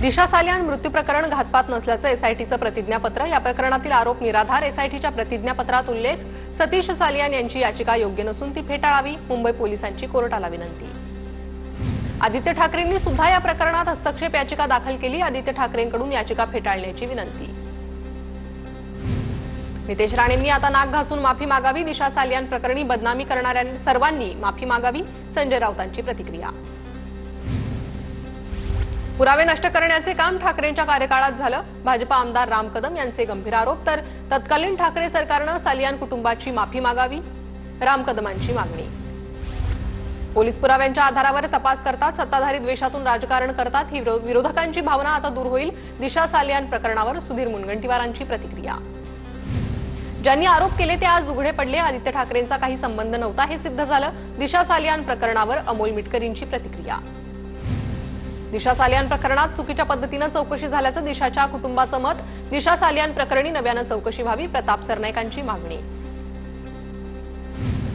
दिशा सालियान मृत्यू प्रकरण घातपात नसल्याचं एसआयटीचं प्रतिज्ञापत्र। या प्रकरणातील आरोप निराधार। एसआयटीच्या प्रतिज्ञापत्रात उल्लेख। सतीश सालियान यांची याचिका योग्य नसून ती फेटाळावी। मुंबई पोलिसांची कोर्टाला विनंती। आदित्य ठाकरेंनी सुद्धा या प्रकरणात हस्तक्षेप याचिका दाखल केली। आदित्य ठाकरेंकडून याचिका फेटाळण्याची विनंती। नितेश राणेंनी आता नाक घासून माफी मागावी। दिशा सालियान प्रकरणी बदनामी करणाऱ्या सर्वांनी माफी मागावी। संजय राऊतांची प्रतिक्रिया। पुरावे नष्ट करण्याचे काम ठाकरेंच्या कार्यकाळात झालं। भाजपा आमदार राम कदम यांचे गंभीर आरोप। तर तत्कालीन ठाकरे सरकारनं सालियान कुटुंबाची माफी मागावी। राम कदमांची मागणी। पोलीस पुराव्यांच्या आधारावर तपास करतात। सत्ताधारी द्वेषातून राजकारण करतात। ही विरोधकांची भावना आता दूर होईल। दिशा सालियान प्रकरणावर सुधीर मुनगंटीवारांची प्रतिक्रिया। ज्यांनी आरोप केले ते आज उघडे पडले। आदित्य ठाकरेंचा काही संबंध नव्हता हे सिद्ध झालं। दिशा सालियान प्रकरणावर अमोल मिटकरींची प्रतिक्रिया। दिशा सालियान प्रकरणात चुकीच्या पद्धतीनं चौकशी झाल्याचं दिशाच्या कुटुंबाचं मत। दिशा सालियान प्रकरणी नव्यानं चौकशी व्हावी। प्रताप सरनाईकांची मागणी।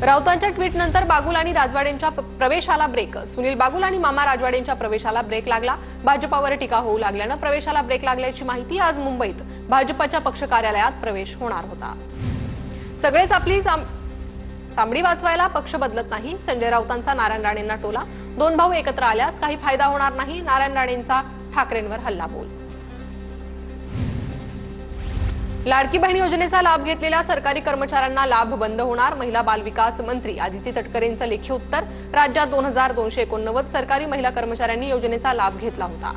राऊतांच्या ट्विटनंतर बागुल आणि राजवाडेंच्या प्रवेशाला ब्रेक। सुनील बागुल आणि मामा राजवाडेंच्या प्रवेशाला ब्रेक लागला। भाजपावर टीका होऊ लागल्यानं प्रवेशाला ब्रेक लागल्याची माहिती। आज मुंबईत भाजपच्या पक्ष कार्यालयात प्रवेश होणार होता। सगळेच आपली सामडी वाचवायला पक्ष बदलत नाही। संजय राऊतांचा नारायण राणेंना टोला। दोन भाऊ एकत्र आल्यास काही फायदा होणार नाही। नारायण राणेंचा ठाकरेंवर हल्लाबोल। लाडकी बहीण योजनेचा लाभ घेतलेल्या सरकारी कर्मचाऱ्यांना लाभ बंद होणार। महिला बाल विकास मंत्री आदिती तटकरेंचं लेखी उत्तर। राज्यात 2289 सरकारी महिला कर्मचाऱ्यांनी योजनेचा लाभ घेतला होता।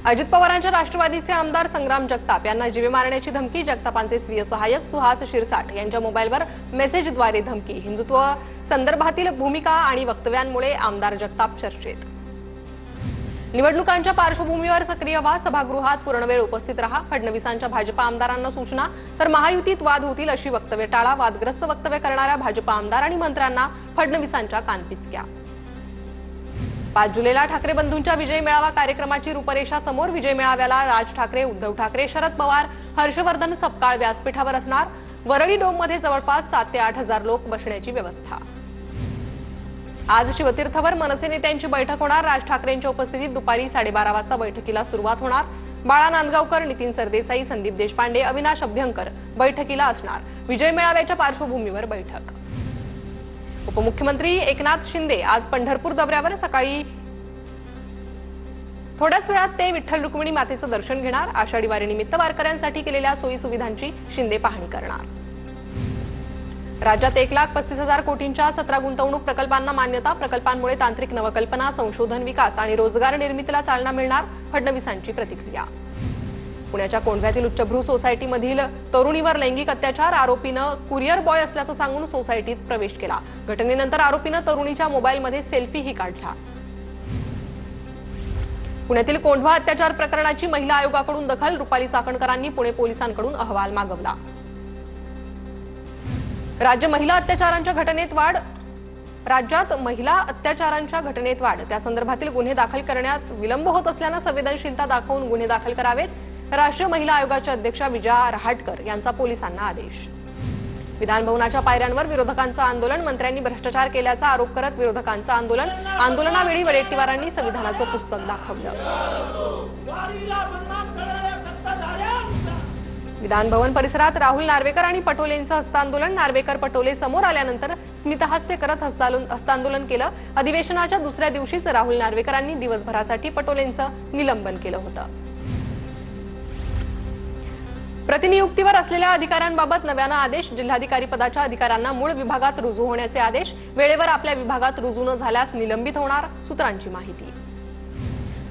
अजित पवारांच्या राष्ट्रवादीचे आमदार संग्राम जगताप यांना जीवे मारण्याची धमकी। जगतापांचे स्वीय सहाय्यक सुहास शिरसाट यांच्या मोबाईलवर मेसेजद्वारे धमकी। हिंदुत्व संदर्भातील भूमिका आणि वक्तव्यांमुळे आमदार जगताप चर्चेत। निवडणुकांच्या पार्श्वभूमीवर सक्रिय व्हा। सभागृहात पूर्णवेळ उपस्थित रहा। फडणवीसांच्या भाजपा आमदारांना सूचना। तर महायुतीत वाद होतील अशी वक्तव्य टाळा। वादग्रस्त वक्तव्य करणाऱ्या भाजपा आमदार आणि मंत्र्यांना फडणवीसांच्या कानपिचक्या। 5 जुलैला ठाकरे बंधूंच्या विजय मेळावा कार्यक्रमाची रूपरेषा समोर। विजय मेळाव्याला राज ठाकरे, उद्धव ठाकरे, शरद पवार, हर्षवर्धन सपकाळ व्यासपीठावर असणार। वरळी डोममध्ये जवळपास 7 ते 8 हजार लोक बसण्याची व्यवस्था। आज शिवतीर्थवर मनसे नेत्यांची बैठक होणार। राज ठाकरेंच्या उपस्थितीत दुपारी 12:30 वाजता बैठकीला सुरुवात होणार। बाळा नांदगावकर, नितीन सरदेसाई, संदीप देशपांडे, अविनाश अभ्यंकर बैठकीला असणार। विजय मेळाव्याच्या पार्श्वभूमीवर बैठक। उपमुख्यमंत्री एकनाथ शिंदे आज पंढरपूर दौऱ्यावर। सकाळी थोड्याच वेळात ते विठ्ठल रुक्मिणी मातेचं दर्शन घेणार। आषाढी वारीनिमित्त वारकऱ्यांसाठी केलेल्या सोयी सुविधांची शिंदे पाहणी करणार। राज्यात 1,35,000 कोटींच्या 17 गुंतवणूक प्रकल्पांना मान्यता। प्रकल्पांमुळे तांत्रिक नवकल्पना, संशोधन, विकास आणि रोजगार निर्मितीला चालना मिळणार। फडणवीसांची प्रतिक्रिया। पुण्याच्या कोंढव्यातील उच्चभ्रू सोसायटीमधील तरुणीवर लैंगिक अत्याचार। आरोपीनं कुरिअर बॉय असल्याचं सांगून सोसायटीत प्रवेश केला। घटनेनंतर आरोपीनं तरुणीच्या मोबाईलमध्ये सेल्फीही काढला। पुण्यातील कोंढवा अत्याचार प्रकरणाची महिला आयोगाकडून दखल। रुपाली चाकणकरांनी पुणे पोलिसांकडून अहवाल मागवला। राज्यात महिला अत्याचारांच्या घटनेत वाढ। त्यासंदर्भातील गुन्हे दाखल करण्यात विलंब होत असल्यानं संवेदनशीलता दाखवून गुन्हे दाखल करावेत। राष्ट्रीय महिला आयोगाच्या अध्यक्षा विजया रहाटकर यांचा पोलिसांना आदेश। विधानभवनाच्या पायऱ्यांवर विरोधकांचं आंदोलन। मंत्र्यांनी भ्रष्टाचार केल्याचा आरोप करत विरोधकांचं आंदोलन। आंदोलनावेळी वडेट्टीवारांनी संविधानाचं पुस्तक दाखवलं। विधानभवन परिसरात राहुल नार्वेकर आणि पटोलेंचं हस्तांदोलन। नार्वेकर पटोले समोर आल्यानंतर स्मितहास्य करत हस्तांदोलन केलं। अधिवेशनाच्या दुसऱ्या दिवशीच राहुल नार्वेकरांनी दिवसभरासाठी पटोलेंचं निलंबन केलं होतं। प्रतिनियुक्तीवर असलेल्या अधिकाऱ्यांबाबत नव्यानं आदेश। जिल्हाधिकारी पदाच्या अधिकाऱ्यांना मूळ विभागात रुजू होण्याचे आदेश। वेळेवर आपल्या विभागात रुजू न झाल्यास निलंबित होणार। सूत्रांची माहिती।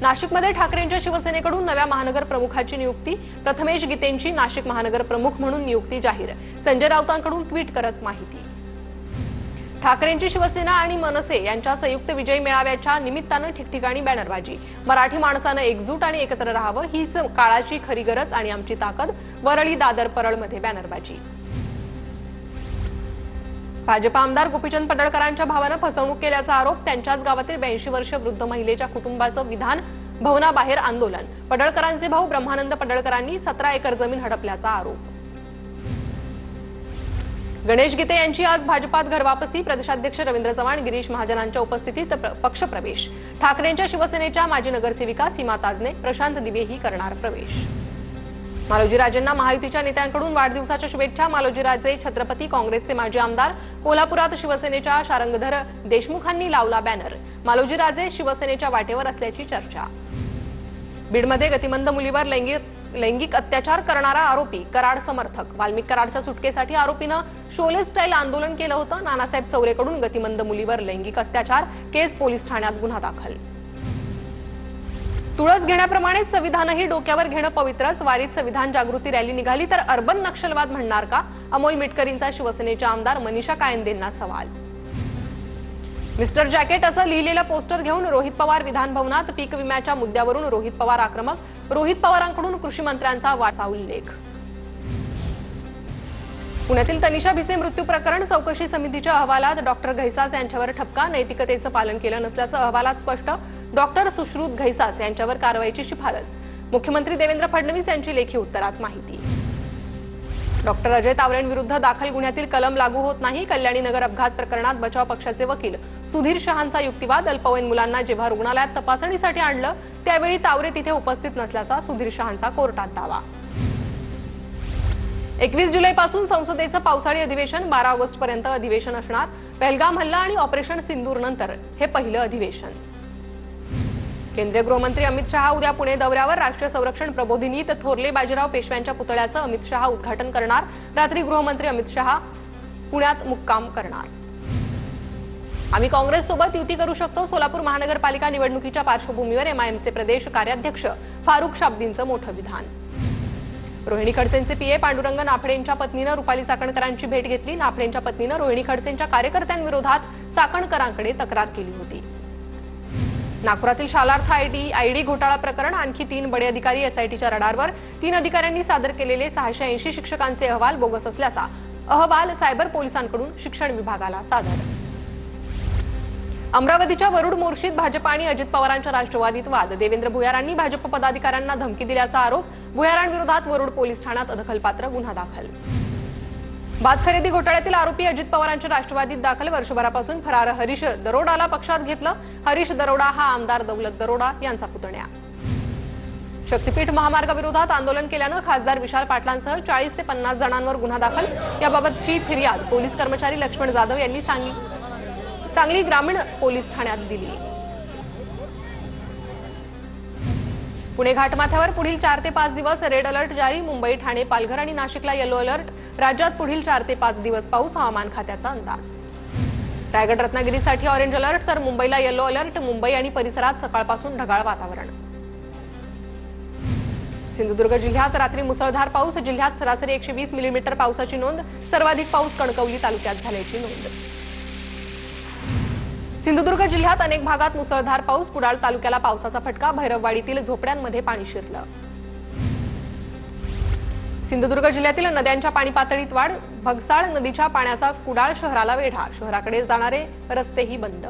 नाशिकमध्ये ठाकरेंच्या शिवसेनेकडून नव्या महानगर प्रमुखाची नियुक्ती। प्रथमेश गीतेंची नाशिक महानगर प्रमुख म्हणून नियुक्ती जाहीर। संजय राऊतांकडून ट्विट करत माहिती। ठाकरेंची शिवसेना आणि मनसे यांच्या संयुक्त विजय मेळाव्याच्या निमित्तानं ठिकठिकाणी बॅनरबाजी। मराठी माणसानं एकजूट आणि एकत्र राहावं हीच काळाची खरी गरज आणि आमची ताकद। वरळी, दादर, परळमध्ये बॅनरबाजी। भाजपा आमदार गोपीचंद पडळकरांच्या भावानं फसवणूक केल्याचा आरोप। त्यांच्याच गावातील 82 वर्षीय वृद्ध महिलेच्या कुटुंबाचं विधान भवनाबाहेर आंदोलन। पडळकरांचे भाऊ ब्रह्मानंद पडळकरांनी 17 एकर जमीन हडपल्याचा आरोप। गणेश गीते यांची आज भाजपात घरवापसी, प्रदेशाध्यक्ष रवींद्र चव्हाण, गिरीश महाजनांच्या उपस्थितीत पक्षप्रवेश. ठाकरेंच्या शिवसेनेच्या माजी नगरसेविका सीमा ताजने, प्रशांत दिवेही करणार प्रवेश. मालोजीराजेंना महायुतीच्या नेत्यांकडून वाढदिवसाच्या शुभेच्छा. मालोजीराजे छत्रपती, काँग्रेसचे माजी आमदार. कोल्हापुरात शिवसेनेच्या शारंगधर देशमुखांनी लावला बॅनर. मालोजीराजे शिवसेनेच्या वाटेवर असल्याची चर्चा. बीडमध्ये गतिमंद मुलीवर लैंगिक अत्याचार करणारा आरोपी कराड समर्थक. वाल्मिक कराडच्या सुटकेसाठी आरोपीनं शोले स्टाईल आंदोलन केलं होतं. नानासाहेब चौरेकडून गतिमंद मुलीवर लैंगिक अत्याचार केस, पोलीस ठाण्यात गुन्हा दाखल. तुळस घेण्याप्रमाणेच संविधानही डोक्यावर घेणं पवित्रच. वारीत संविधान जागृती रॅली निघाली तर अर्बन नक्षलवाद म्हणणार का? अमोल मिटकरींचा शिवसेनेच्या आमदार मनीषा कायंदेंना सवाल. मिस्टर जॅकेट असं लिहिलेलं पोस्टर घेऊन रोहित पवार विधान भवनात. पीक विम्याच्या मुद्द्यावरून रोहित पवार आक्रमक. रोहित पवारांकडून कृषी मंत्र्यांचा वाचा उल्लेख. पुण्यातील तनिषा भिसे मृत्यू प्रकरण चौकशी समितीच्या अहवालात डॉक्टर घैसास यांच्यावर ठपका. नैतिकतेचं पालन केलं नसल्याचं अहवालात स्पष्ट. डॉक्टर सुश्रुत घैसास यांच्यावर कारवाईची शिफारस. मुख्यमंत्री देवेंद्र फडणवीस यांची लेखी उत्तरात माहिती. डॉक्टर अजय तावरेंविरुद्ध दाखल गुन्ह्यातील कलम लागू होत नाही. कल्याणी नगर अपघात प्रकरणात बचाव पक्षाचे वकील सुधीर शहांचा युक्तिवाद. अल्पवयीन मुलांना जेव्हा रुग्णालयात तपासणीसाठी आणलं त्यावेळी तावरे तिथे उपस्थित नसल्याचा सुधीर शहांचा कोर्टात दावा. 21 जुलैपासून संसदेचं पावसाळी अधिवेशन. 12 ऑगस्टपर्यंत अधिवेशन असणार. पहलगाम हल्ला आणि ऑपरेशन सिंदूर नंतर हे पहिलं अधिवेशन. केंद्रीय गृहमंत्री अमित शहा उद्या पुणे दौऱ्यावर. राष्ट्रीय संरक्षण प्रबोधिनीत थोरले बाजीराव पेशव्यांच्या पुतळ्याचं अमित शहा उद्घाटन करणार. रात्री गृहमंत्री अमित शहा पुण्यात मुक्काम करणार. आम्ही काँग्रेससोबत युती करू शकतो. सोलापूर महानगरपालिका निवडणुकीच्या पार्श्वभूमीवर एमआयएमचे प्रदेश कार्याध्यक्ष फारुख शाब्दींचं मोठं विधान. रोहिणी खडसेंचे पीए पांडुरंग नाफडेंच्या पत्नीनं रुपाली चाकणकरांची भेट घेतली. नाफडेंच्या पत्नीनं रोहिणी खडसेंच्या कार्यकर्त्यांविरोधात चाकणकरांकडे तक्रार केली होती. नागपुरातील शालार्थ आयडी घोटाळा प्रकरण. आणखी 3 बडे अधिकारी एसआयटीच्या रडारवर. 3 अधिकाऱ्यांनी सादर केलेले 680 शिक्षकांचे अहवाल बोगस असल्याचा अहवाल सायबर पोलिसांकडून शिक्षण विभागाला सादर. अमरावतीच्या वरुड मोर्शीत भाजप आणि अजित पवारांच्या राष्ट्रवादीत वाद. देवेंद्र भुयारांनी भाजप पदाधिकाऱ्यांना धमकी दिल्याचा आरोप. भुयारांविरोधात वरुड पोलीस ठाण्यात अदखलपात्र गुन्हा दाखल. भात खरेदी घोटाळ्यातील आरोपी अजित पवारांच्या राष्ट्रवादीत दाखल. वर्षभरापासून फरार हरीश दरोडाला पक्षात घेतलं. हरीश दरोडा हा आमदार दौलत दरोडा यांचा पुतण्या. शक्तीपीठ महामार्गाविरोधात आंदोलन केल्यानं खासदार विशाल पाटलांसह 40 ते 50 जणांवर गुन्हा दाखल. याबाबतची फिर्याद पोलीस कर्मचारी लक्ष्मण जाधव यांनी सांगली ग्रामीण पोलीस ठाण्यात दिली. पुणे घाटमाथ्यावर पुढील 4 ते 5 दिवस रेड अलर्ट जारी. मुंबई, ठाणे, पालघर आणि नाशिकला येलो अलर्ट. राज्यात पुढील 4 ते 5 दिवस पाऊस. हवामान खात्याचा अंदाज. रायगड रत्नागिरीसाठी ऑरेंज अलर्ट तर मुंबईला येलो अलर्ट. मुंबई आणि परिसरात सकाळपासून ढगाळ वातावरण. सिंधुदुर्ग जिल्ह्यात रात्री मुसळधार पाऊस. जिल्ह्यात सरासरी 120 मिलीमीटर पावसाची नोंद. सर्वाधिक पाऊस कणकवली तालुक्यात झाल्याची नोंद. सिंधुदुर्ग जिल्ह्यात अनेक भागात मुसळधार पाऊस. कुडाळ तालुक्याला पावसाचा फटका. भैरववाडीतील झोपड्यांमध्ये पाणी शिरलं. सिंधुदुर्ग जिल्ह्यातील नद्यांच्या पाणी पातळीत वाढ. भगसाळ नदीच्या पाण्याचा कुडाळ शहराला वेढा. शहराकडे जाणारे रस्तेही बंद.